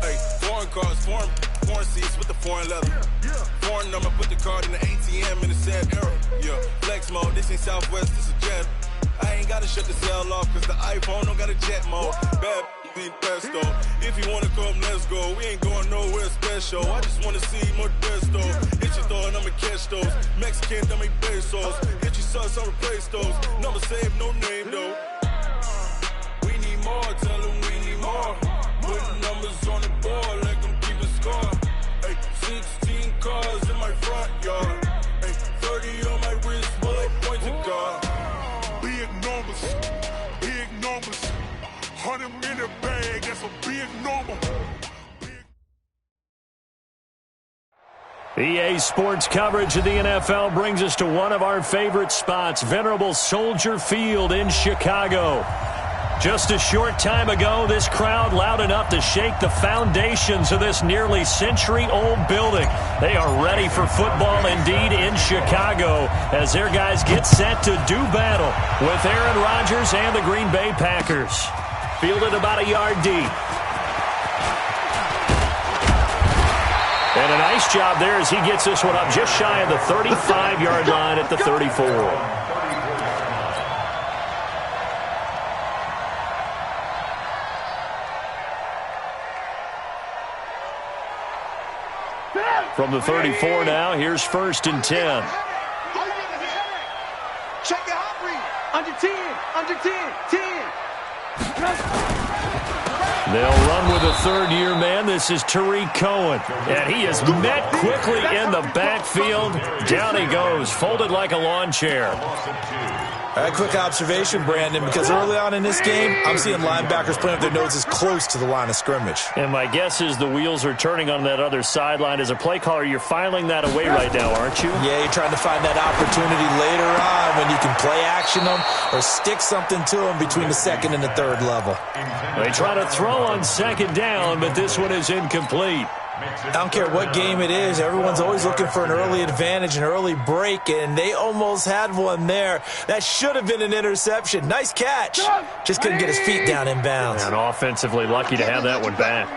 Hey, foreign cars, foreign seats with the foreign leather. Foreign number, put the card in the ATM in the sad era. Yeah, flex mode, this ain't Southwest, this is Jet. I ain't gotta shut the cell off, cause the iPhone don't got a jet mode. Bad be pesto. If you wanna come, let's go. We ain't going nowhere special. I just wanna see more desto. Hit your throw and I'ma catch those. Mexican, don't make pesos. Hit your sauce, I'll replace those. Number save, no name though. We need more, tell them we need more. Putting numbers on the board, like them keep a score. Hey, 16 cars in my front yard. Hey, 30 on my wrist, bullet points of God. Big numbers. 100 minute bag, that's a big number. EA Sports coverage of the NFL brings us to one of our favorite spots, venerable Soldier Field in Chicago. Just a short time ago, this crowd loud enough to shake the foundations of this nearly century-old building. They are ready for football indeed in Chicago as their guys get set to do battle with Aaron Rodgers and the Green Bay Packers. Fielded about a yard deep. And a nice job there as he gets this one up just shy of the 35-yard line at the 34. From the 34 now, here's 1st and 10. Check your hot read. Under 10. They'll run with a third-year man. This is Tariq Cohen. And he is met quickly in the backfield. Down he goes, folded like a lawn chair. A quick observation, Brandon, because early on in this game, I'm seeing linebackers putting up their noses close to the line of scrimmage. And my guess is the wheels are turning on that other sideline. As a play caller, you're filing that away right now, aren't you? Yeah, you're trying to find that opportunity later on when you can play action them or stick something to them between the second and the third level. They try to throw on second down, but this one is incomplete. I don't care what game it is. Everyone's always looking for an early advantage, an early break, and they almost had one there. That should have been an interception. Nice catch. Just couldn't get his feet down in bounds. And offensively lucky to have that one back.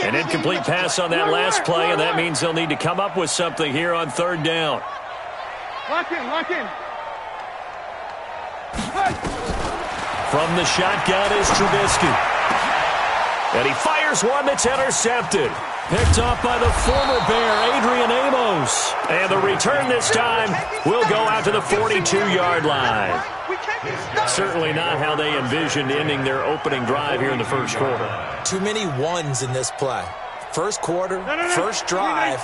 An incomplete pass on that last play, and that means they'll need to come up with something here on third down. Lock in. From the shotgun is Trubisky. And he fires one that's intercepted. Picked off by the former Bear, Adrian Amos. And the return this time will go out to the 42-yard line. Certainly not how they envisioned ending their opening drive here in the first quarter. Too many ones in this play. First quarter, first drive,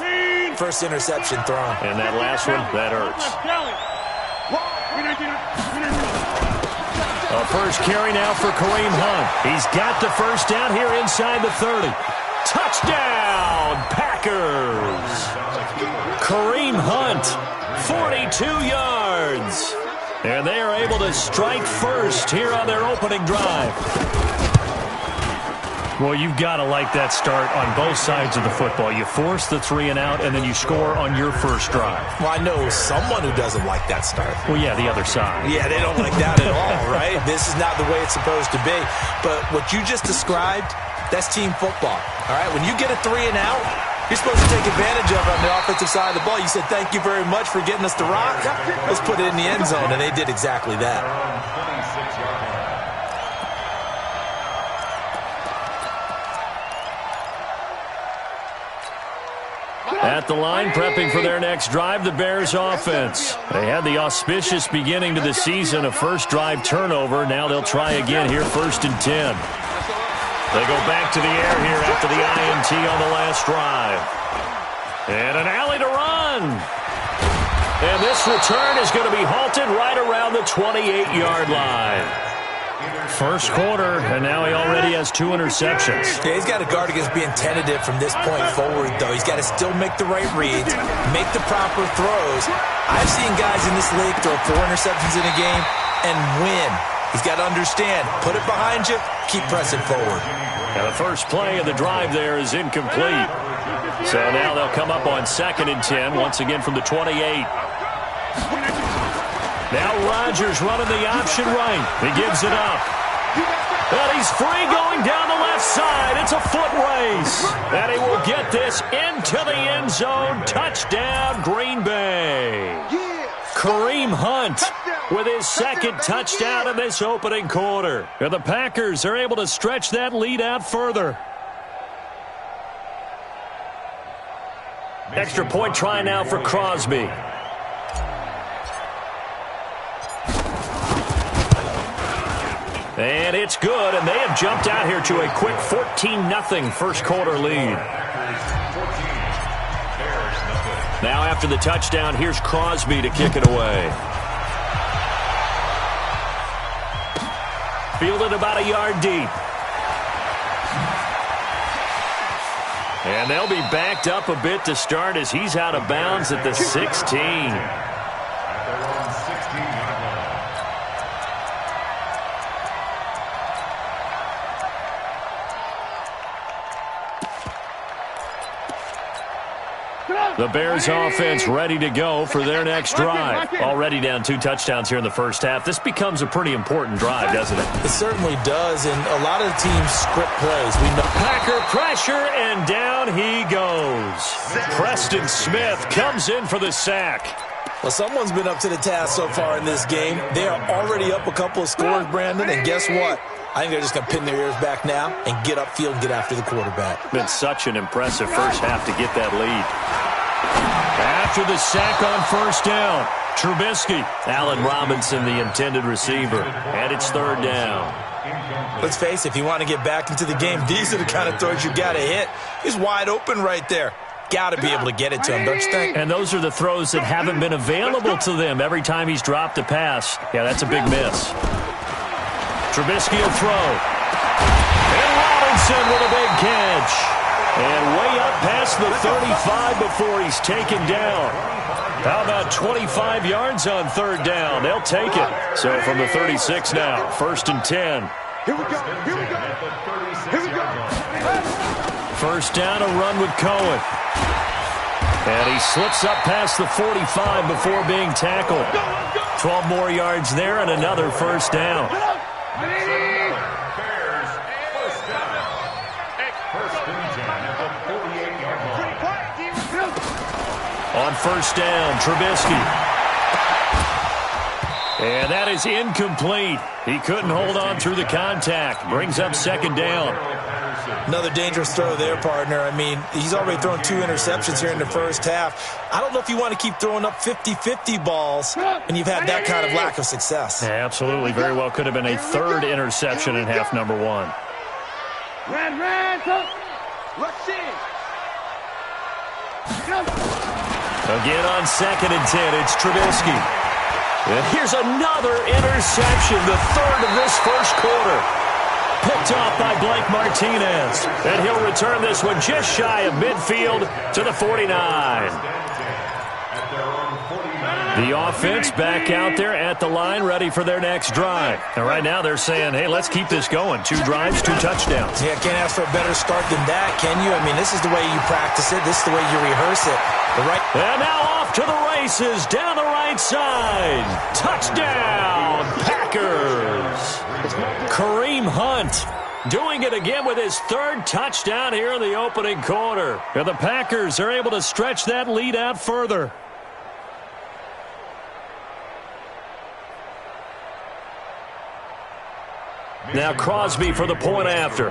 first interception thrown. And that last one, that hurts. A first carry now for Kareem Hunt. He's got the first down here inside the 30. Touchdown, Packers! Kareem Hunt, 42 yards. And they are able to strike first here on their opening drive. Well, you've got to like that start on both sides of the football. You force the 3 and out, and then you score on your first drive. Well, I know someone who doesn't like that start. Well, yeah, the other side. Yeah, they don't like that at all, right? This is not the way it's supposed to be. But what you just described, that's team football, all right? When you get a 3 and out, you're supposed to take advantage of it on the offensive side of the ball. You said, thank you very much for getting us to rock. Let's put it in the end zone, and they did exactly that. At the line, prepping for their next drive, the Bears offense. They had the auspicious beginning to the season, a first drive turnover. Now they'll try again here, 1st and 10. They go back to the air here after the INT on the last drive. And an alley to run. And this return is going to be halted right around the 28-yard line. First quarter, and now he already has 2 interceptions. Yeah, he's got to guard against being tentative from this point forward, though. He's got to still make the right reads, make the proper throws. I've seen guys in this league throw 4 interceptions in a game and win. He's got to understand, put it behind you, keep pressing forward. Now the first play of the drive there is incomplete. So now they'll come up on 2nd and 10, once again from the 28. Now Rodgers running the option right. He gives it up. And he's free going down the side. It's a foot race. And he will get this into the end zone. Touchdown, Green Bay. Kareem Hunt with his second touchdown in this opening quarter. And the Packers are able to stretch that lead out further. Extra point try now for Crosby. And it's good, and they have jumped out here to a quick 14-0 first quarter lead. Now after the touchdown, here's Crosby to kick it away. Fielded about a yard deep. And they'll be backed up a bit to start as he's out of bounds at the 16. The Bears offense ready to go for their next drive. Already down 2 touchdowns here in the first half. This becomes a pretty important drive, doesn't it? It certainly does, and a lot of the teams script plays. We know Packer pressure, and down he goes. Preston Smith comes in for the sack. Well, someone's been up to the task so far in this game. They are already up a couple of scores, Brandon, and guess what? I think they're just going to pin their ears back now and get upfield and get after the quarterback. Been such an impressive first half to get that lead. After the sack on first down, Trubisky. Allen Robinson, the intended receiver. And it's third down. Let's face it, if you want to get back into the game, these are the kind of throws you got to hit. He's wide open right there. Got to be able to get it to him, don't you think? And those are the throws that haven't been available to them every time he's dropped a pass. Yeah, that's a big miss. Trubisky will throw. And Robinson with a big catch. And way up past the 35 before he's taken down. How about 25 yards on third down? They'll take it. So from the 36 now, 1st and 10. Here we go. Here we go. Here we go. First down, a run with Cohen. And he slips up past the 45 before being tackled. 12 more yards there and another first down. On first down, Trubisky. And that is incomplete. He couldn't hold on through the contact. Brings up second down. Another dangerous throw there, partner. I mean, he's already thrown 2 interceptions here in the first half. I don't know if you want to keep throwing up 50-50 balls and you've had that kind of lack of success. Yeah, absolutely. Very well could have been a third interception in half number 1. Rush in. Again on 2nd and 10, it's Trubisky. And here's another interception, the third of this first quarter. Picked off by Blake Martinez. And he'll return this one just shy of midfield to the 49. The offense back out there at the line, ready for their next drive. And right now they're saying, hey, let's keep this going. 2 drives, 2 touchdowns. Yeah, can't ask for a better start than that, can you? I mean, this is the way you practice it. This is the way you rehearse it. And now off to the races, down the right side. Touchdown, Packers. Kareem Hunt doing it again with his 3rd touchdown here in the opening quarter. And the Packers are able to stretch that lead out further. Now Crosby for the point after.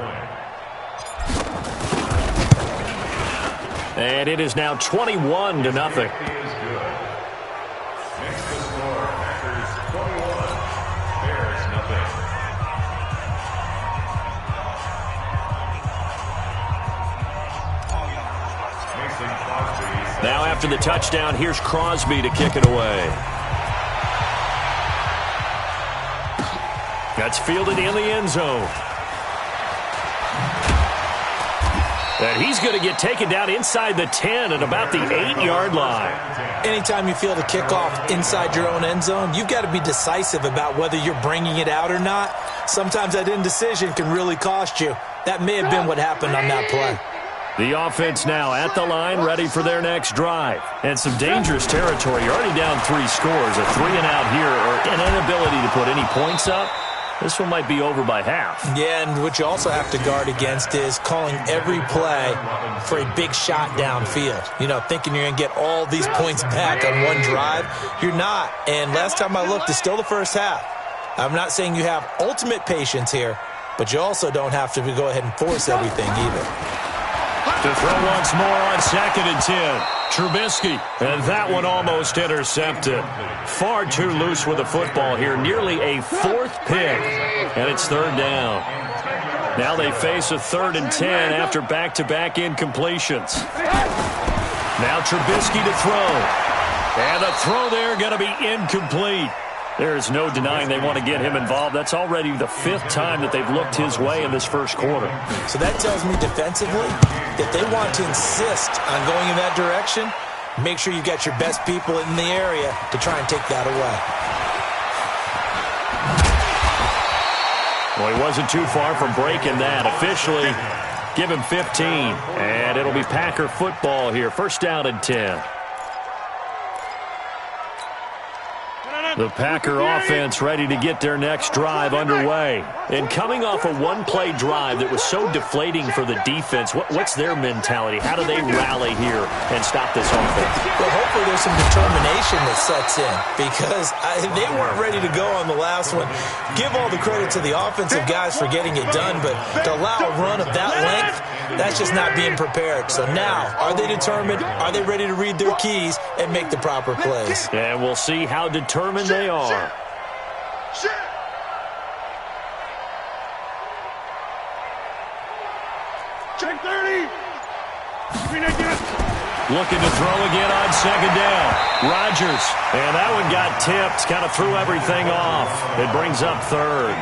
And it is now 21-0. Now after the touchdown, here's Crosby to kick it away. That's fielded in the end zone. And he's going to get taken down inside the 10 at about the 8-yard line. Anytime you field a kickoff inside your own end zone, you've got to be decisive about whether you're bringing it out or not. Sometimes that indecision can really cost you. That may have been what happened on that play. The offense now at the line, ready for their next drive. And some dangerous territory. You're already down 3 scores. A 3-and-out here or an inability to put any points up this one might be over by half. Yeah, and what you also have to guard against is calling every play for a big shot downfield. You know, thinking you're going to get all these points back on one drive. You're not. And last time I looked, it's still the first half. I'm not saying you have ultimate patience here, but you also don't have to go ahead and force everything either. To throw once more on 2nd and 10. Trubisky, and that one almost intercepted. Far too loose with the football here. Nearly a 4th pick, and it's 3rd down. Now they face a 3rd and 10 after back-to-back incompletions. Now Trubisky to throw. And the throw there going to be incomplete. There is no denying they want to get him involved. That's already the 5th time that they've looked his way in this first quarter. So that tells me defensively that they want to insist on going in that direction. Make sure you've got your best people in the area to try and take that away. Well, he wasn't too far from breaking that. Officially, give him 15. And it'll be Packer football here. 1st down and 10. The Packer offense ready to get their next drive underway. And coming off a one-play drive that was so deflating for the defense, what's their mentality? How do they rally here and stop this offense? Well, hopefully there's some determination that sets in because they weren't ready to go on the last one. Give all the credit to the offensive guys for getting it done, but to allow a run of that length, that's just not being prepared. So now, are they determined? Are they ready to read their keys and make the proper plays? And we'll see how determined they are. Check 30. Looking to throw again on 2nd down. Rodgers. And that one got tipped. Kind of threw everything off. It brings up 3rd.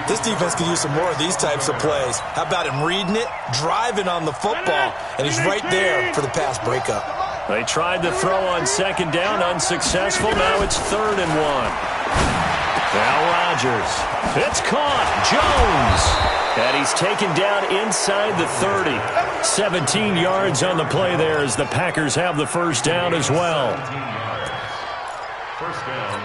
This defense could use some more of these types of plays. How about him reading it, driving on the football, and he's right there for the pass breakup. They tried to throw on 2nd down, unsuccessful. Now it's 3rd and 1. Now Rodgers. It's caught. Jones. And he's taken down inside the 30. 17 yards on the play there as the Packers have the 1st down as well.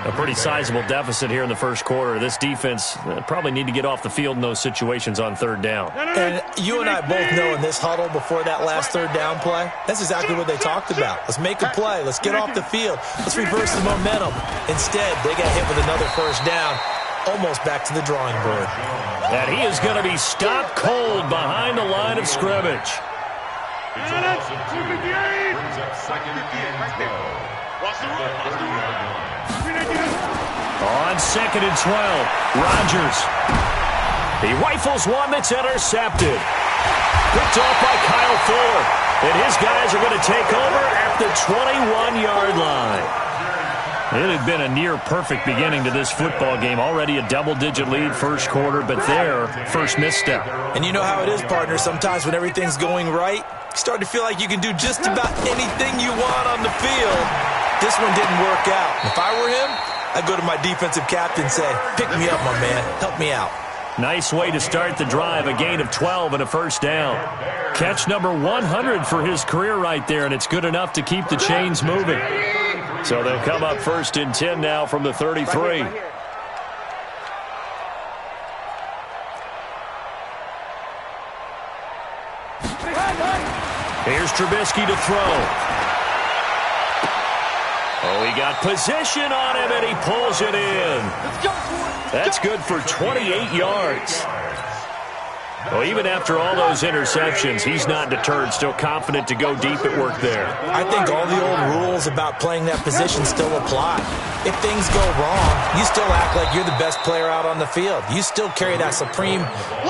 A pretty sizable deficit here in the first quarter. This defense probably need to get off the field in those situations on 3rd down. And you and I both know in this huddle before that last 3rd down play, that's exactly what they talked about. Let's make a play. Let's get off the field. Let's reverse the momentum. Instead, they got hit with another 1st down, almost back to the drawing board. And he is going to be stopped cold behind the line of scrimmage. On 2nd and 12, Rodgers. He rifles one that's intercepted. Picked off by Kyle Fuller. And his guys are going to take over at the 21-yard line. It had been a near-perfect beginning to this football game. Already a double-digit lead first quarter, but their first misstep. And you know how it is, partner. Sometimes when everything's going right, you start to feel like you can do just about anything you want on the field. This one didn't work out. If I were him, I'd go to my defensive captain and say, pick me up, my man. Help me out. Nice way to start the drive. A gain of 12 and a 1st down. Catch number 100 for his career right there, and it's good enough to keep the chains moving. So they'll come up 1st and 10 now from the 33. Here's Trubisky to throw. Oh, he got position on him, and he pulls it in. That's good for 28 yards. Well, even after all those interceptions, he's not deterred, still confident to go deep at work there. I think all the old rules about playing that position still apply. If things go wrong, you still act like you're the best player out on the field. You still carry that supreme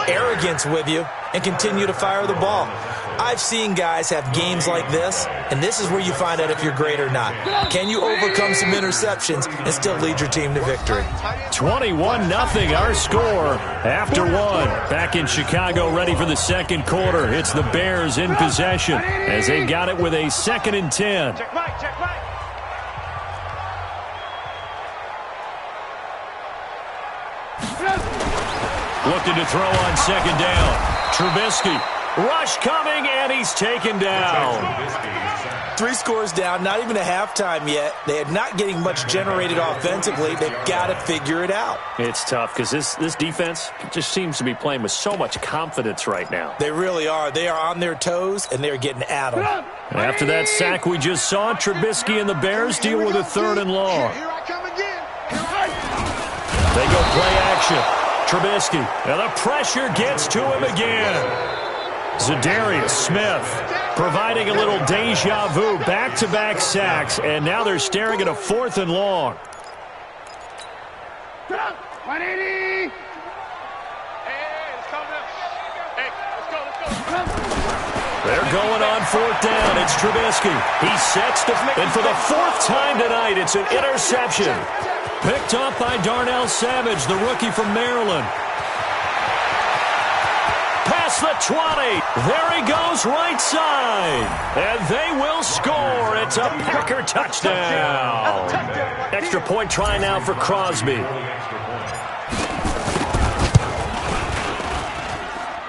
arrogance with you and continue to fire the ball. I've seen guys have games like this, and this is where you find out if you're great or not. Can you overcome some interceptions and still lead your team to victory? 21-0 our score after one. Back in Chicago, ready for the second quarter. It's the Bears in possession as they've got it with a 2nd and 10. Check back, check back. Looking to throw on 2nd down. Trubisky. Rush coming, and he's taken down. 3 scores down, not even a halftime yet. They are not getting much generated offensively. They've got to figure it out. It's tough because this defense just seems to be playing with so much confidence right now. They really are. They are on their toes, and they're getting at them. And after that sack we just saw, Trubisky and the Bears deal with a 3rd and long. Here I come again. They go play action. Trubisky, and the pressure gets to him again. Zadarius Smith providing a little deja vu, back-to-back sacks, and now they're staring at a 4th and long. 180. They're going on 4th down. It's Trubisky. He sets and for the 4th time tonight, it's an interception. Picked up by Darnell Savage, the rookie from Maryland. Past the 20. There he goes, right side. And they will score. It's a Packer touchdown. Extra point try now for Crosby.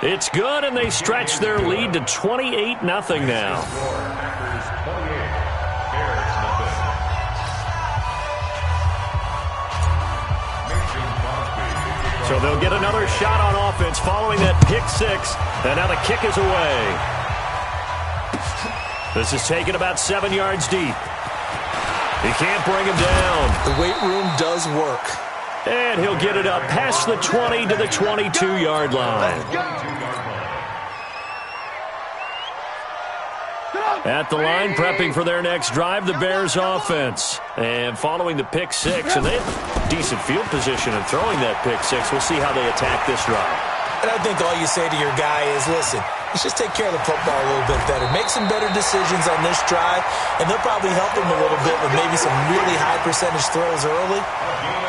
It's good, and they stretch their lead to 28-0 now. So they'll get another shot on offense following that pick 6. And now the kick is away. This is taken about 7 yards deep. He can't bring him down. The weight room does work. And he'll get it up past the 20 to the 22-yard line. At the line, prepping for their next drive, the Bears offense. And following the pick 6, and they have decent field position in throwing that pick 6. We'll see how they attack this drive. And I think all you say to your guy is, listen, let's just take care of the football a little bit better. Make some better decisions on this drive, and they'll probably help him a little bit with maybe some really high percentage throws early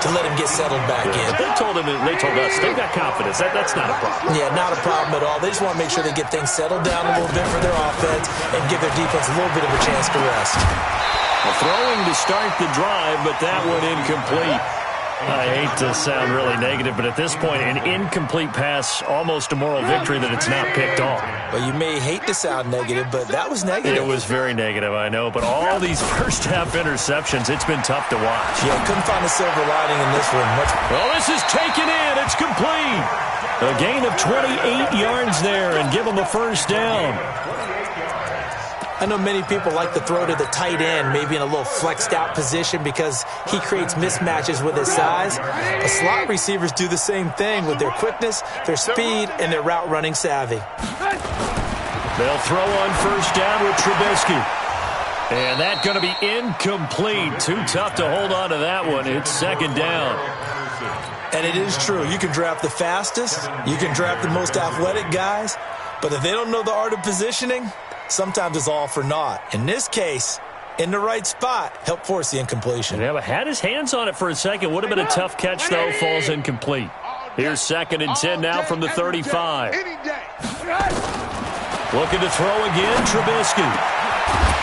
to let him get settled back in. They told us they've got confidence. That's not a problem. Yeah, not a problem at all. They just want to make sure they get things settled down a little bit for their offense and give their defense a little bit of a chance to rest. Well, throwing to start the drive, but that one incomplete. I hate to sound really negative, but at this point, an incomplete pass, almost a moral victory that it's not picked off. Well, you may hate to sound negative, but that was negative. It was very negative, I know, but all these first-half interceptions, it's been tough to watch. Yeah, couldn't find a silver lining in this one. Well, this is taken in. It's complete. A gain of 28 yards there and give them a first down. I know many people like to throw to the tight end, maybe in a little flexed out position because he creates mismatches with his size. But slot receivers do the same thing with their quickness, their speed, and their route running savvy. They'll throw on first down with Trubisky. And that's going to be incomplete. Too tough to hold on to that one. It's 2nd down. And it is true. You can draft the fastest. You can draft the most athletic guys. But if they don't know the art of positioning, sometimes it's all for naught. In this case, in the right spot, help force the incompletion. Yeah, but had his hands on it for a second. Would have been a tough catch, though. Falls incomplete. Here's 2nd and 10 now from the 35. Looking to throw again, Trubisky.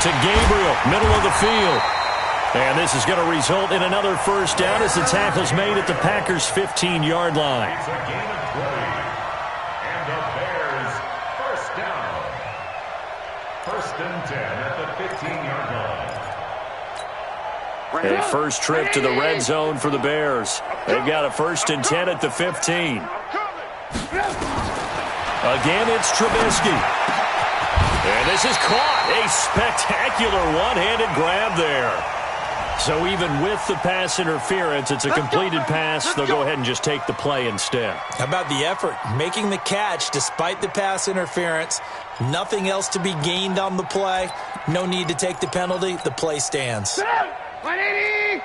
To Gabriel, middle of the field. And this is going to result in another first down as the tackle's made at the Packers' 15-yard line. A first trip to the red zone for the Bears. They've got a 1st and 10 at the 15. Again, it's Trubisky. And this is caught. A spectacular one-handed grab there. So even with the pass interference, it's a completed pass. They'll go ahead and just take the play instead. How about the effort? Making the catch despite the pass interference. Nothing else to be gained on the play. No need to take the penalty. The play stands. 180!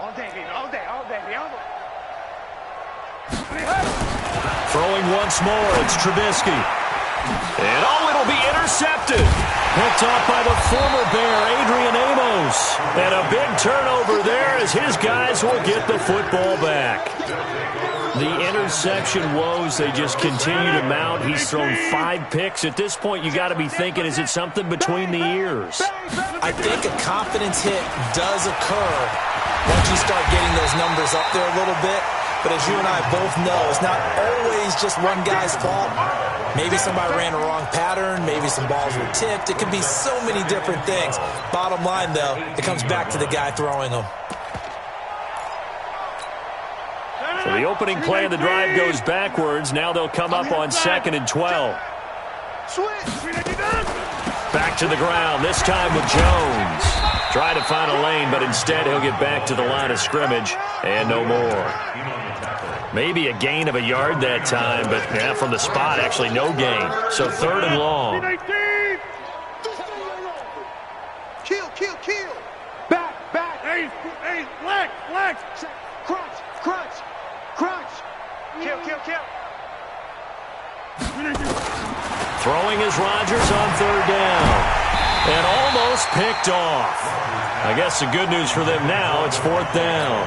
All day, baby, all day, all day, all day. Throwing once more, it's Trubisky. And it'll be intercepted. Picked off by the former Bear, Adrian Amos. And a big turnover there as his guys will get the football back. The interception woes, they just continue to mount. He's thrown 5 picks. At this point, you got to be thinking, is it something between the ears? I think a confidence hit does occur once you start getting those numbers up there a little bit. But as you and I both know, it's not always just one guy's fault. Maybe somebody ran a wrong pattern. Maybe some balls were tipped. It can be so many different things. Bottom line, though, it comes back to the guy throwing them. So the opening play of the drive goes backwards. Now they'll come up on 2nd and 12. Back to the ground, this time with Jones. Try to find a lane, but instead he'll get back to the line of scrimmage and no more. Maybe a gain of a yard that time, but yeah, from the spot, actually no gain. So 3rd and long. Kill. Back. Hey, flex. Crunch. Kill. Throwing is Rodgers on 3rd down. And almost picked off. I guess the good news for them now, it's 4th down.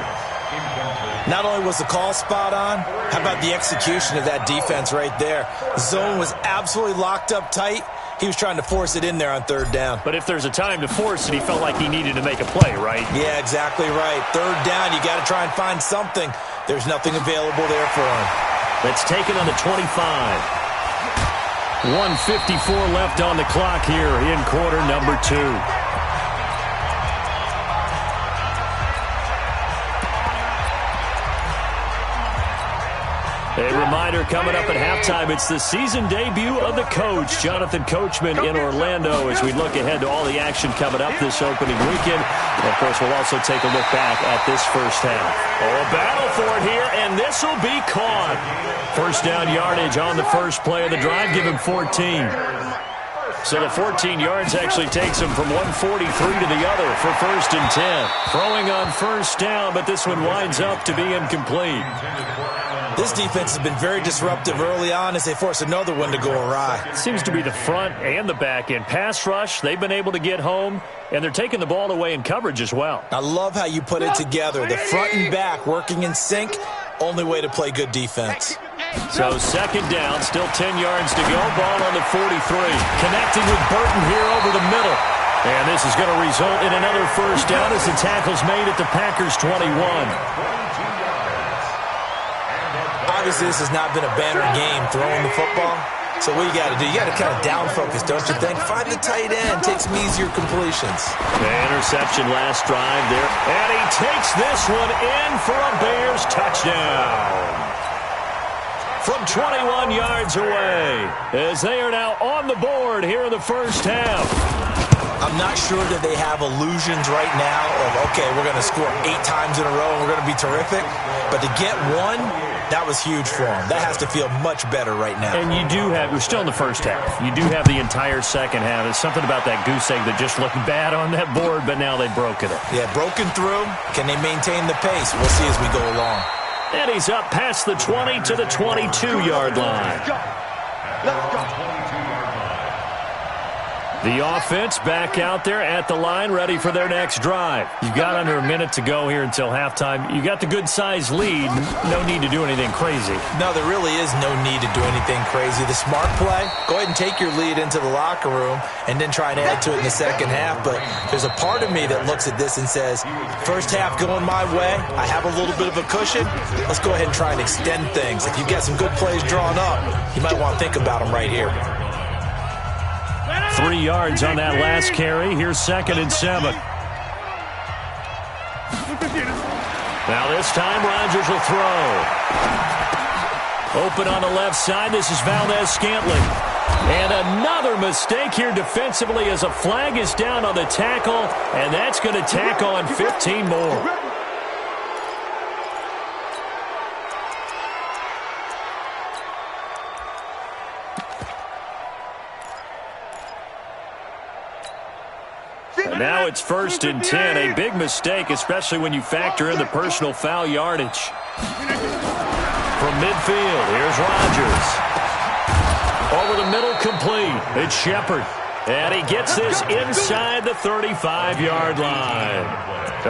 Not only was the call spot on, how about the execution of that defense right there? The zone was absolutely locked up tight. He was trying to force it in there on 3rd down. But if there's a time to force it, he felt like he needed to make a play, right? Yeah, exactly right. 3rd down, you got to try and find something. There's nothing available there for him. That's taken on the 25. 1:54 left on the clock here in quarter number 2. A reminder coming up at halftime, it's the season debut of the coach, Jonathan Coachman in Orlando, as we look ahead to all the action coming up this opening weekend. And of course, we'll also take a look back at this first half. Oh, a battle for it here, and this will be caught. First down yardage on the first play of the drive, give him 14. So the 14 yards actually takes him from 143 to the other for 1st and 10. Throwing on 1st down, but this one winds up to be incomplete. This defense has been very disruptive early on as they force another one to go awry. It seems to be the front and the back end. Pass rush, they've been able to get home, and they're taking the ball away in coverage as well. I love how you put it together. The front and back working in sync, only way to play good defense. So 2nd down, still 10 yards to go. Ball on the 43. Connecting with Burton here over the middle. And this is going to result in another 1st down as the tackle's made at the Packers' 21. Obviously, this has not been a banner game throwing the football. So what you got to do, you got to kind of down focus, don't you think? Find the tight end, take some easier completions. The interception last drive there. And he takes this one in for a Bears touchdown. From 21 yards away, as they are now on the board here in the first half. I'm not sure that they have illusions right now of, okay, we're going to score 8 times in a row and we're going to be terrific. But to get one, that was huge for them. That has to feel much better right now. And you do have, we're still in the first half. You do have the entire second half. There's something about that goose egg that just looked bad on that board, but now they've broken it. Yeah, broken through. Can they maintain the pace? We'll see as we go along. And he's up past the 20 to the 22-yard line. Let's go. The offense back out there at the line, ready for their next drive. You've got under a minute to go here until halftime. You got the good-sized lead. No need to do anything crazy. No, there really is no need to do anything crazy. The smart play, go ahead and take your lead into the locker room and then try and add to it in the second half. But there's a part of me that looks at this and says, first half going my way, I have a little bit of a cushion. Let's go ahead and try and extend things. If you've got some good plays drawn up, you might want to think about them right here. 3 yards on that last carry. Here's 2nd and 7. Now this time, Rodgers will throw. Open on the left side. This is Valdez-Scantling. And another mistake here defensively as a flag is down on the tackle, and that's going to tack on 15 more. And now it's 1st and 10. A big mistake, especially when you factor in the personal foul yardage. From midfield, here's Rodgers. Over the middle, complete. It's Shepard. And he gets this inside the 35-yard line.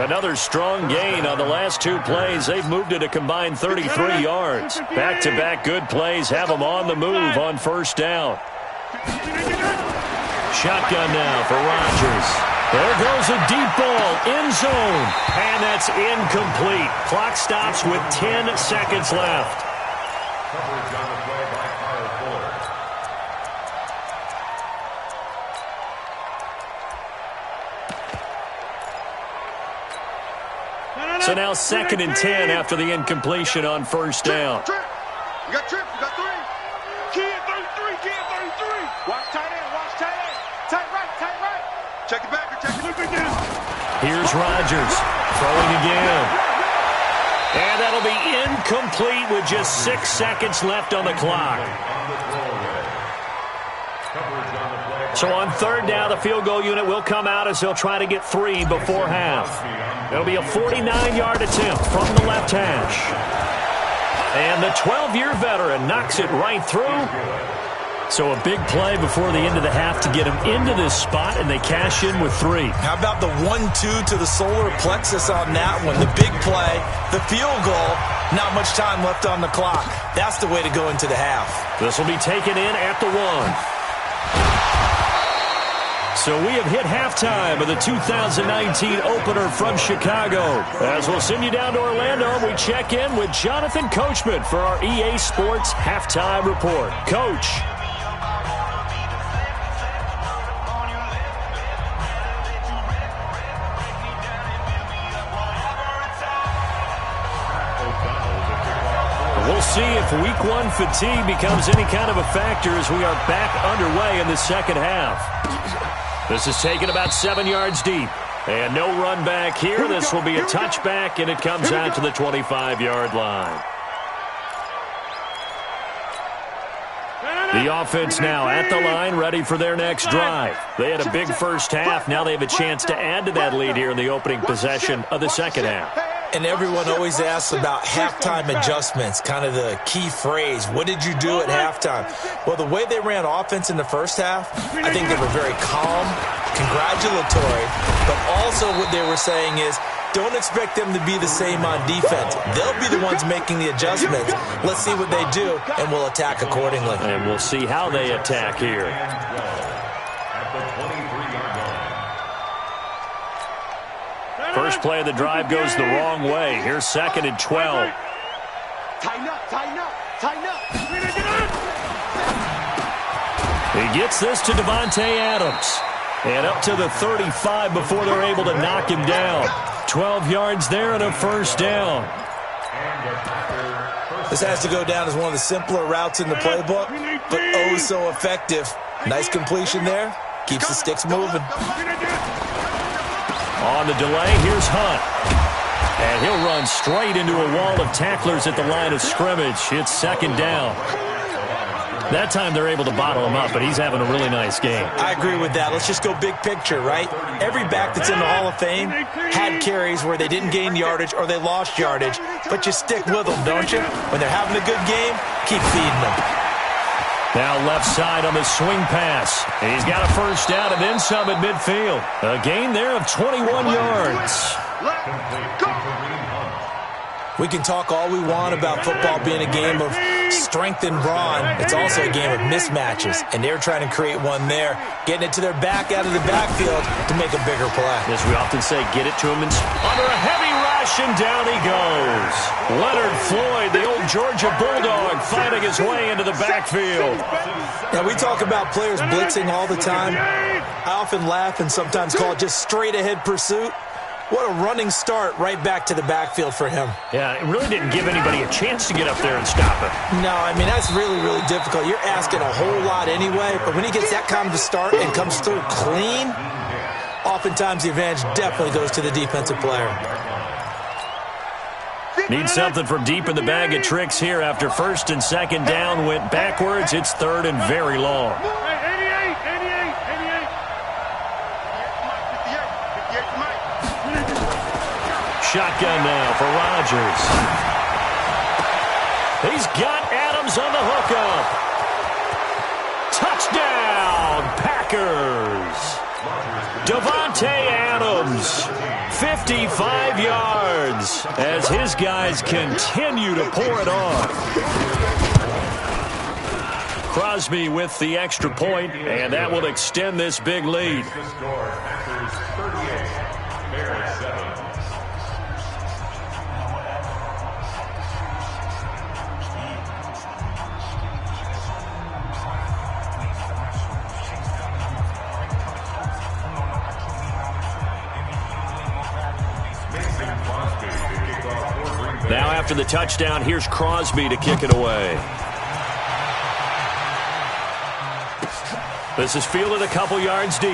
Another strong gain on the last 2 plays. They've moved it a combined 33 yards. Back-to-back good plays have them on the move on 1st down. Shotgun now for Rodgers. There goes a deep ball, end zone, and that's incomplete. Clock stops with 10 seconds left. So now 2nd and 10 after the incompletion on first down. You got trips. You got 3. Kid 33. Kid 33. Watch tight end. Watch tight end. Tight right. Tight right. Check it back. Check it. Look at this. Here's Rodgers throwing again. And that'll be incomplete with just 6 seconds left on the clock. So on 3rd down, the field goal unit will come out as they'll try to get 3 before half. It'll be a 49-yard attempt from the left hash. And the 12-year veteran knocks it right through. So a big play before the end of the half to get him into this spot, and they cash in with 3. How about the 1-2 to the solar plexus on that one? The big play, the field goal, not much time left on the clock. That's the way to go into the half. This will be taken in at the 1. So we have hit halftime of the 2019 opener from Chicago. As we'll send you down to Orlando, we check in with Jonathan Coachman for our EA Sports Halftime Report. Coach. We'll see if Week 1 fatigue becomes any kind of a factor as we are back underway in the second half. This is taken about 7 yards deep. And no run back here. This will be a touchback, and it comes out to the 25-yard line. The offense now at the line, ready for their next drive. They had a big first half. Now they have a chance to add to that lead here in the opening possession of the second half. And everyone always asks about halftime adjustments, kind of the key phrase. What did you do at halftime? Well, the way they ran offense in the first half, I think they were very calm, congratulatory, but also what they were saying is, don't expect them to be the same on defense. They'll be the ones making the adjustments. Let's see what they do, and we'll attack accordingly. And we'll see how they attack here. First play of the drive goes the wrong way. Here's 2nd and 12. Tighten up. Tighten up. Tighten up. He gets this to Davante Adams. And up to the 35 before they're able to knock him down. 12 yards there and a first down. This has to go down as one of the simpler routes in the playbook, but oh so effective. Nice completion there. Keeps the sticks moving. On the delay, here's Hunt. And he'll run straight into a wall of tacklers at the line of scrimmage. It's 2nd down. That time they're able to bottle him up, but he's having a really nice game. I agree with that. Let's just go big picture, right? Every back that's in the Hall of Fame had carries where they didn't gain yardage or they lost yardage, but you stick with them, don't you? When they're having a good game, keep feeding them. Now left side on the swing pass. He's got a first down and then some at midfield. A gain there of 21 yards. We can talk all we want about football being a game of strength and brawn. It's also a game of mismatches, and they're trying to create one there, getting it to their back out of the backfield to make a bigger play. As we often say, get it to him under a heavy rush, and down he goes. Leonard Floyd, the old Georgia Bulldog, fighting his way into the backfield. Now, we talk about players blitzing all the time. I often laugh and sometimes call it just straight-ahead pursuit. What a running start right back to the backfield for him. Yeah, it really didn't give anybody a chance to get up there and stop him. No, I mean, that's really, really difficult. You're asking a whole lot anyway, but when he gets that kind of a start and comes through clean, oftentimes the advantage definitely goes to the defensive player. Need something from deep in the bag of tricks here after 1st and 2nd down went backwards. It's 3rd and very long. Shotgun now for Rodgers. He's got Adams on the hookup. Touchdown, Packers. Davante Adams, 55 yards as his guys continue to pour it on. Crosby with the extra point, and that will extend this big lead. after the touchdown, here's Crosby to kick it away. This is fielded a couple yards deep.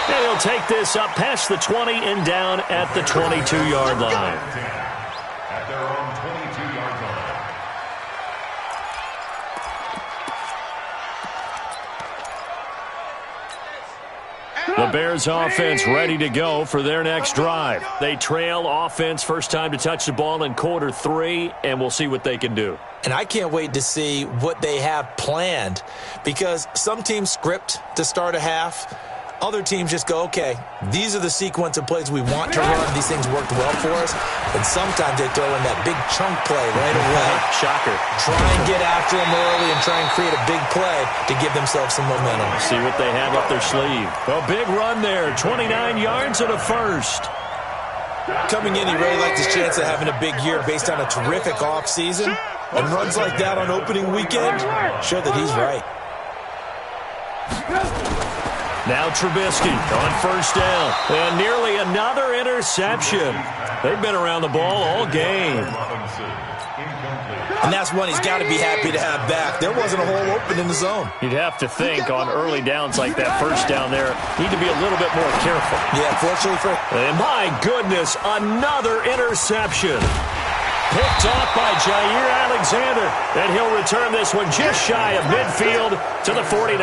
And he'll take this up past the 20 and down at the 22-yard line. At their own 22-yard line. The Bears offense ready to go for their next drive. They trail offense first time to touch the ball in quarter 3, and we'll see what they can do. And I can't wait to see what they have planned, because some teams script to start a half. Other teams just go, okay, these are the sequence of plays we want to run. These things worked well for us. And sometimes they throw in that big chunk play right away. Shocker. Try and get after them early and try and create a big play to give themselves some momentum. See what they have up their sleeve. A big run there, 29 yards and a first. Coming in, he really liked his chance of having a big year based on a terrific offseason. And runs like that on opening weekend show that he's right. Now Trubisky on first down. And nearly another interception. They've been around the ball all game. And that's one he's got to be happy to have back. There wasn't a hole open in the zone. You'd have to think on early downs like that first down there, need to be a little bit more careful. Yeah, fortunately for... And my goodness, another interception. Picked off by Jair Alexander. And he'll return this one just shy of midfield to the 49.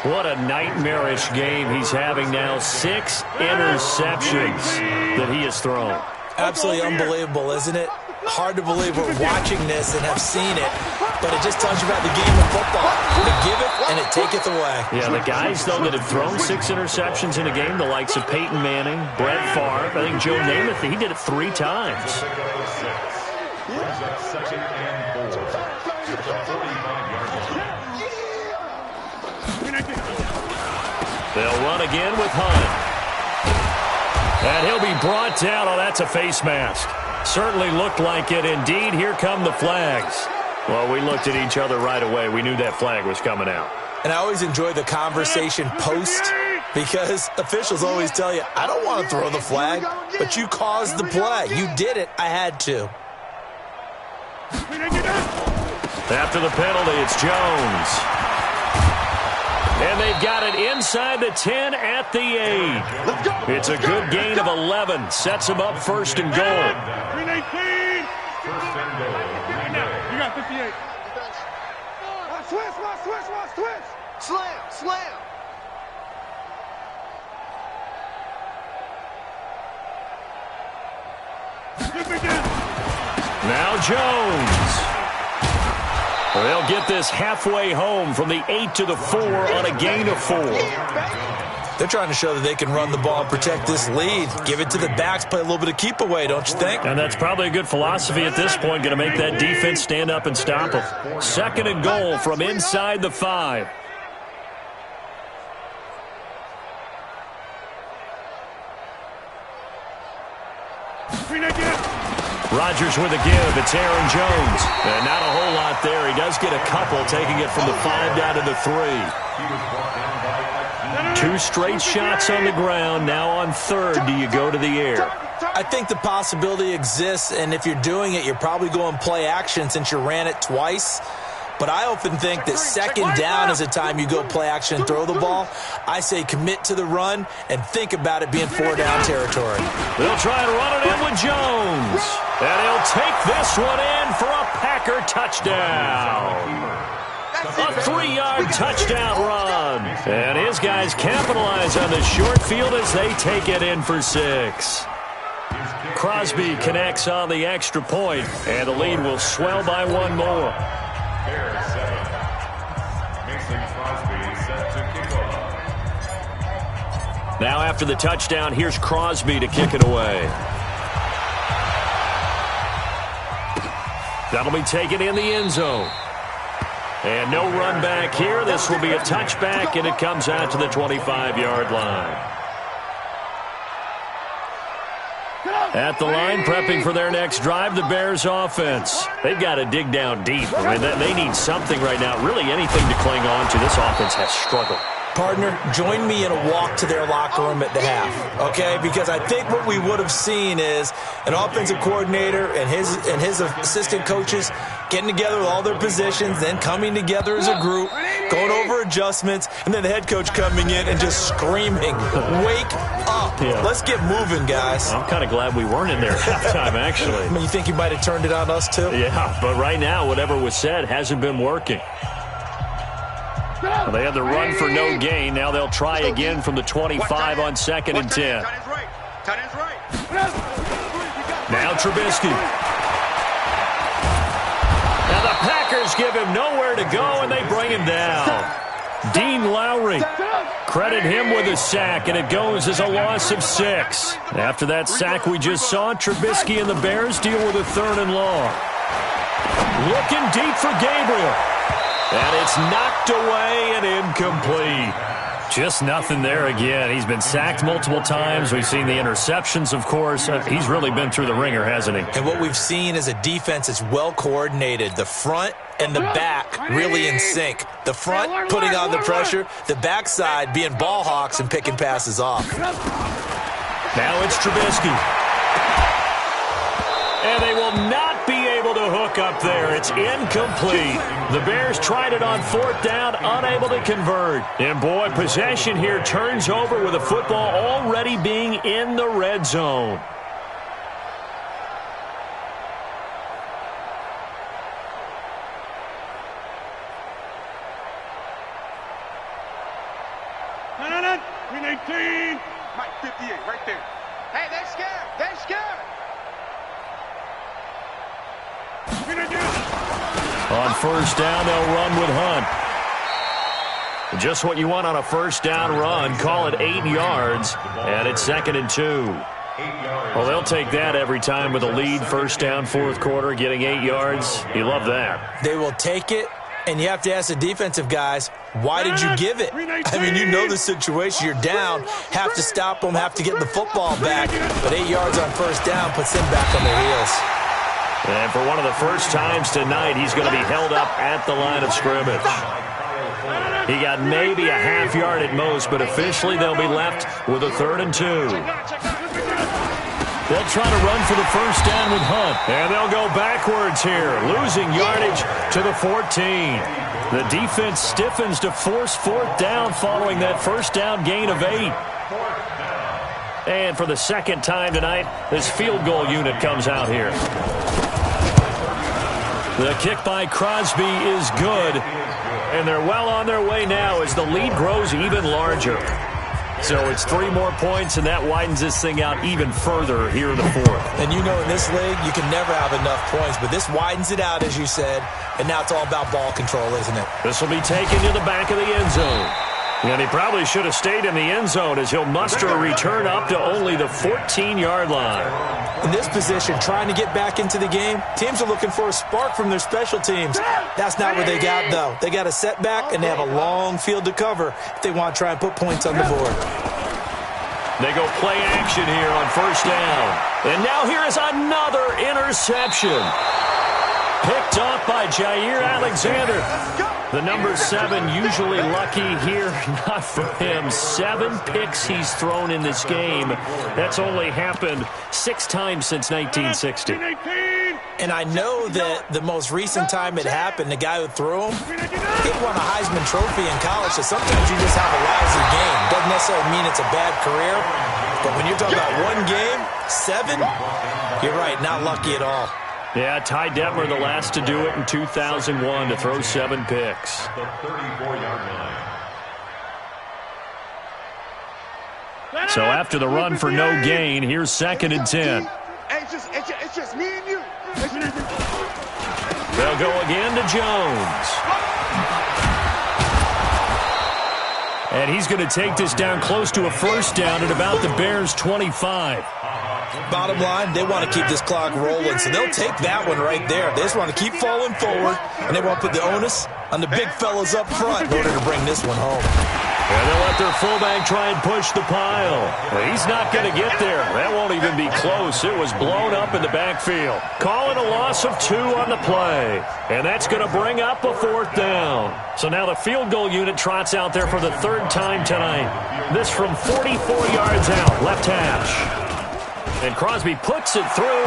What a nightmarish game he's having now. 6 interceptions that he has thrown. Absolutely unbelievable, isn't it? Hard to believe we're watching this and have seen it, but it just tells you about the game of football. It giveth and it taketh away. Yeah, the guys, though, that have thrown 6 interceptions in a game, the likes of Peyton Manning, Brett Favre, I think Joe Namath, he did it 3 times. They'll run again with Hunt. And he'll be brought down. Oh, that's a face mask. Certainly looked like it. Indeed, here come the flags. Well, we looked at each other right away. We knew that flag was coming out. And I always enjoy the conversation post, because officials always tell you, I don't want to throw the flag, but you caused the play. You did it. I had to. After the penalty, it's Jones. And they've got it inside the 10 at the 8. It's a good gain of 11. Sets them up first and goal. 319. First and goal. You got 58. Switch. Slam. Now Jones. They'll get this halfway home from the 8 to the 4 on a gain of 4. They're trying to show that they can run the ball and protect this lead. Give it to the backs, play a little bit of keep away, don't you think? And that's probably a good philosophy at this point, going to make that defense stand up and stop them. Second and goal from inside the 5. Rodgers with a give. It's Aaron Jones. And not a whole lot there. He does get a couple, taking it from the 5 down to the 3. 2 straight shots on the ground. Now on third, do you go to the air? I think the possibility exists, and if you're doing it, you're probably going play action since you ran it twice. But I often think that second down is a time you go play action and throw the ball. I say commit to the run and think about it being 4 down territory. They'll try and run it in with Jones. And he'll take this one in for a Packer touchdown. A 3-yard touchdown run. And his guys capitalize on the short field as they take it in for 6. Crosby connects on the extra point, and the lead will swell by 1 more. Bears 7. Mason Crosby set to kick off. Now after the touchdown, here's Crosby to kick it away. That'll be taken in the end zone. And no run back here. This will be a touchback, and it comes out to the 25-yard line. At the line, prepping for their next drive, the Bears offense. They've got to dig down deep. I mean, they need something right now, really anything to cling on to. This offense has struggled. Partner, join me in a walk to their locker room at the half, okay? Because I think what we would have seen is an offensive coordinator and his assistant coaches getting together with all their positions, then coming together as a group, going over adjustments, and then the head coach coming in and just screaming, "Wake up. Yeah. Let's get moving, guys." I'm kind of glad we weren't in there at halftime, actually. I mean, you think you might have turned it on us, too? Yeah, but right now, whatever was said hasn't been working. Well, they had the run for no gain. Now they'll try again from the 25 on 2nd and 10. Now Trubisky. Now the Packers give him nowhere to go, and they bring him down. Dean Lowry. Credit him with a sack, and it goes as a loss of 6. After that sack we just saw, Trubisky and the Bears deal with a 3rd and long. Looking deep for Gabriel. And it's knocked away and incomplete. Just nothing there again. He's been sacked multiple times. We've seen the interceptions, of course. He's really been through the ringer, hasn't he? And what we've seen is a defense that's well coordinated. The front and the back really in sync. The front putting on the pressure. The backside being ball hawks and picking passes off. Now it's Trubisky. And they will not be able to hook up there. It's incomplete. The Bears tried it on 4th down, unable to convert. And boy, possession here turns over with the football already being in the red zone. Green 18. Mike 58, right there. Hey, they're scared. They're scared. On 1st down, they'll run with Hunt. Just what you want on a 1st down run. Call it 8 yards, and it's 2nd and 2. Well, they'll take that every time with a lead. 1st down, 4th quarter, getting 8 yards. You love that. They will take it, and you have to ask the defensive guys, why did you give it? I mean, you know the situation. You're down, have to stop them, have to get the football back. But 8 yards on 1st down puts them back on their heels. And for one of the first times tonight, he's going to be held up at the line of scrimmage. He got maybe a half yard at most, but officially they'll be left with a 3rd and 2. They'll try to run for the 1st down with Hunt. And they'll go backwards here, losing yardage to the 14. The defense stiffens to force 4th down following that 1st down gain of 8. And for the 2nd time tonight, this field goal unit comes out here. The kick by Crosby is good, and they're well on their way now as the lead grows even larger. So it's 3 more points, and that widens this thing out even further here in the 4th. And you know in this league, you can never have enough points, but this widens it out, as you said, and now it's all about ball control, isn't it? This will be taken to the back of the end zone. And he probably should have stayed in the end zone as he'll muster a return up to only the 14-yard line. In this position, trying to get back into the game, teams are looking for a spark from their special teams. That's not what they got, though. They got a setback, and they have a long field to cover if they want to try and put points on the board. They go play action here on 1st down. And now here is another interception. Picked off by Jair Alexander. The number 7 usually lucky here. Not for him. 7 picks he's thrown in this game. That's only happened 6 times since 1960. And I know that the most recent time it happened, the guy who threw him, he won a Heisman Trophy in college. So sometimes you just have a lousy game. Doesn't necessarily mean it's a bad career. But when you're talking about 1 game, 7, you're right, not lucky at all. Yeah, Ty Detmer, the last to do it in 2001, to throw 7 picks. The 34-yard line. So after the run for no gain, here's 2nd and 10. It's just me and you. They'll go again to Jones. And he's going to take this down close to a 1st down at about the Bears' 25. Bottom line, they want to keep this clock rolling, so they'll take that one right there. They just want to keep falling forward, and they want to put the onus on the big fellas up front in order to bring this one home. And they'll let their fullback try and push the pile. He's not going to get there. That won't even be close. It was blown up in the backfield. Calling a loss of 2 on the play. And that's going to bring up a 4th down. So now the field goal unit trots out there for the 3rd time tonight. This from 44 yards out, left hash. And Crosby puts it through.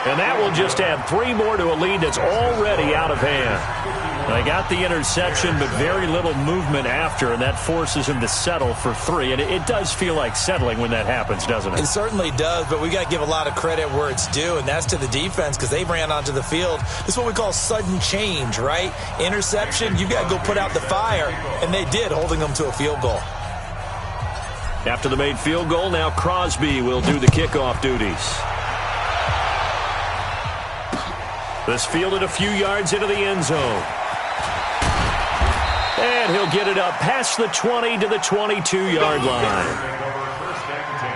And that will just add 3 more to a lead that's already out of hand. They got the interception, but very little movement after, and that forces him to settle for 3. And it does feel like settling when that happens, doesn't it? It certainly does, but we got to give a lot of credit where it's due, and that's to the defense because they ran onto the field. This is what we call sudden change, right? Interception, you got to go put out the fire, and they did, holding them to a field goal. After the made field goal, now Crosby will do the kickoff duties. This fielded a few yards into the end zone. And he'll get it up past the 20 to the 22-yard line. First and 10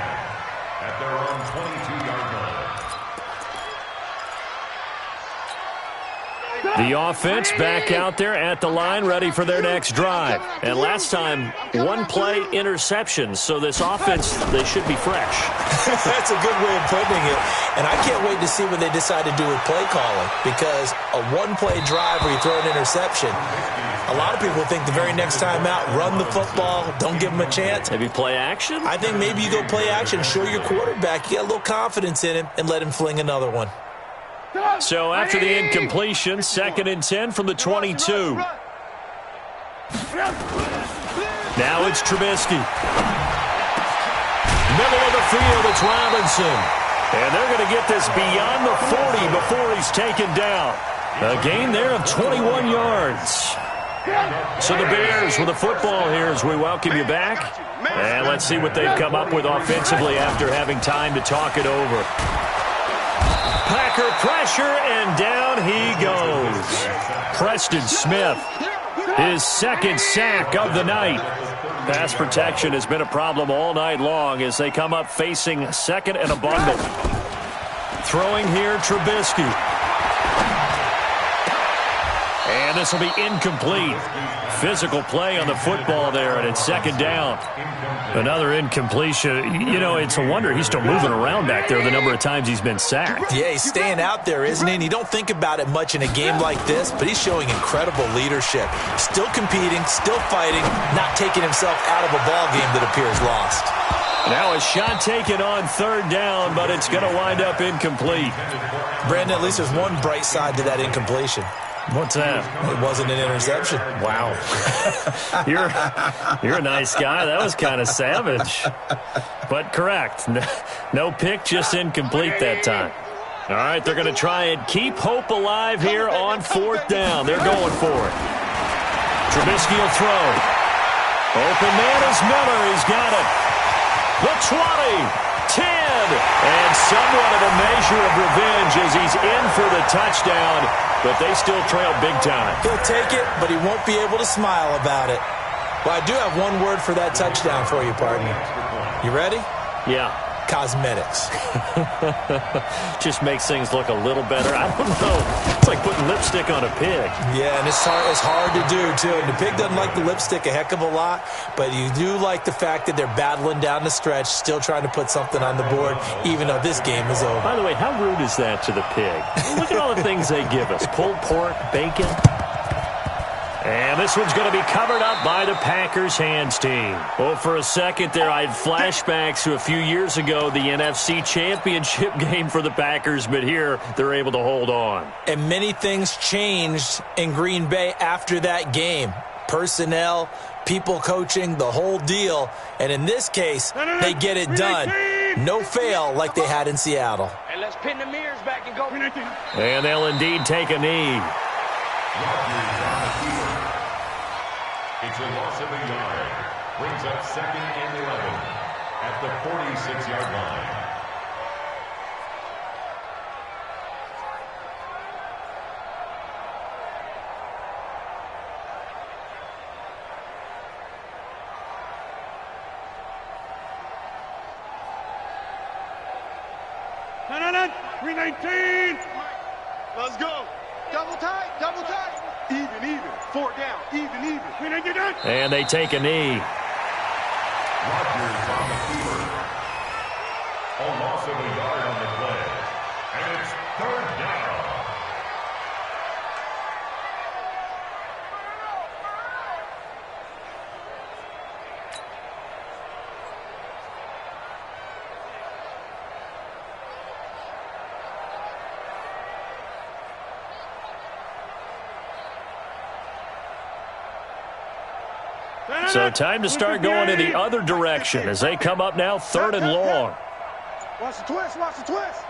at their own 22-yard line. The offense back out there at the line, ready for their next drive. And last time, 1-play interception. So this offense, they should be fresh. That's a good way of putting it. And I can't wait to see what they decide to do with play calling. Because a 1-play drive where you throw an interception, a lot of people think the very next time out, run the football, don't give them a chance. Maybe play action? I think maybe you go play action, show your quarterback, you get a little confidence in him, and let him fling another one. So after the incompletion, 2nd and 10 from the 22. Now it's Trubisky. Middle of the field, it's Robinson. And they're going to get this beyond the 40 before he's taken down. A gain there of 21 yards. So the Bears with the football here as we welcome you back. And let's see what they've come up with offensively after having time to talk it over. Packer pressure, and down he goes. Preston Smith, his 2nd sack of the night. Pass protection has been a problem all night long as they come up facing 2nd and a bundle. Throwing here, Trubisky. And this will be incomplete. Physical play on the football there, and it's 2nd down. Another incompletion. You know, it's a wonder he's still moving around back there the number of times he's been sacked. Yeah, he's staying out there, isn't he? And you don't think about it much in a game like this, but he's showing incredible leadership. Still competing, still fighting, not taking himself out of a ball game that appears lost. Now a shot taken on 3rd down, but it's going to wind up incomplete. Brandon, at least there's one bright side to that incompletion. What's that? It wasn't an interception. Wow. You're a nice guy. That was kind of savage. But correct. No pick, just incomplete that time. All right, they're going to try and keep hope alive here on 4th down. They're going for it. Trubisky will throw. Open man is Miller. He's got it. The 20. 10, and somewhat of a measure of revenge as he's in for the touchdown, but they still trail big time. He'll take it, but he won't be able to smile about it. Well, I do have one word for that touchdown for you, partner. You ready? Yeah. Cosmetics. Just makes things look a little better. I don't know. It's like putting lipstick on a pig. Yeah, and it's hard to do, too. And the pig doesn't like the lipstick a heck of a lot, but you do like the fact that they're battling down the stretch, still trying to put something on the board, even though this game is over. By the way, how rude is that to the pig? Look at all the things they give us. Pulled pork, bacon. And this one's going to be covered up by the Packers hands team. Well, for a second there, I had flashbacks to a few years ago, the NFC Championship game for the Packers, but here they're able to hold on. And many things changed in Green Bay after that game. Personnel, people coaching, the whole deal. And in this case, they get it done. No fail like they had in Seattle. And let's pin the mirrors back and go. And they'll indeed take a knee. It's a loss of a yard. Brings up 2nd and 11 at the 46-yard line. No. 319. Let's go. Double tight. Even. 4 down. Even. And they take a knee. Rodgers on the keeper. A loss of a yard on the play. And it's third down. So time to start going in the other direction as they come up now 3rd and long. Watch the twist, watch the twist.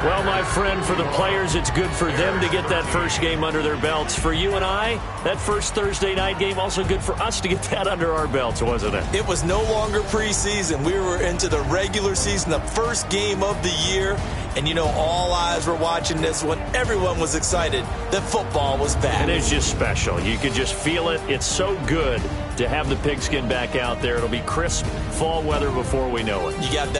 Well, my friend, for the players, it's good for them to get that first game under their belts. For you and I, that first Thursday night game, also good for us to get that under our belts, wasn't it? It was no longer preseason. We were into the regular season, the first game of the year. And, you know, all eyes were watching this one. Everyone was excited that football was back. It is just special. You can just feel it. It's so good to have the pigskin back out there. It'll be crisp fall weather before we know it. You got that.